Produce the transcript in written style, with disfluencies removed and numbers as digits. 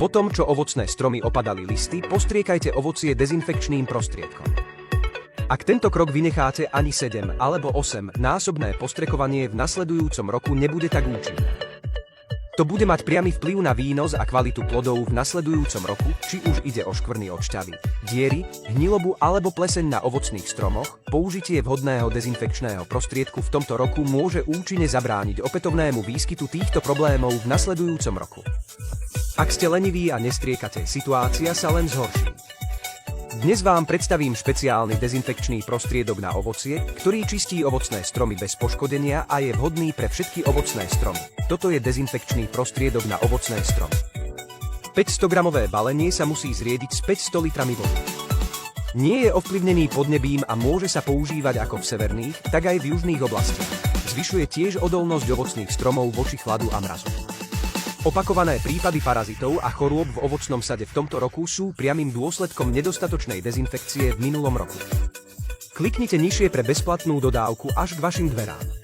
Po tom, čo ovocné stromy opadali listy, postriekajte ovocie dezinfekčným prostriedkom. Ak tento krok vynecháte, ani 7 alebo 8 násobné postrekovanie v nasledujúcom roku nebude tak účinné. To bude mať priamy vplyv na výnos a kvalitu plodov v nasledujúcom roku, či už ide o škvrny od šťavy, diery, hnilobu alebo pleseň na ovocných stromoch. Použitie vhodného dezinfekčného prostriedku v tomto roku môže účinne zabrániť opätovnému výskytu týchto problémov v nasledujúcom roku. Ak ste leniví a nestriekate, situácia sa len zhorší. Dnes vám predstavím špeciálny dezinfekčný prostriedok na ovocie, ktorý čistí ovocné stromy bez poškodenia a je vhodný pre všetky ovocné stromy. Toto je dezinfekčný prostriedok na ovocné stromy. 500-gramové balenie sa musí zriediť s 500 litrami vody. Nie je ovplyvnený podnebím a môže sa používať ako v severných, tak aj v južných oblastiach. Zvyšuje tiež odolnosť ovocných stromov voči chladu a mrazu. Opakované prípady parazitov a chorôb v ovocnom sade v tomto roku sú priamym dôsledkom nedostatočnej dezinfekcie v minulom roku. Kliknite nižšie pre bezplatnú dodávku až k vašim dverám.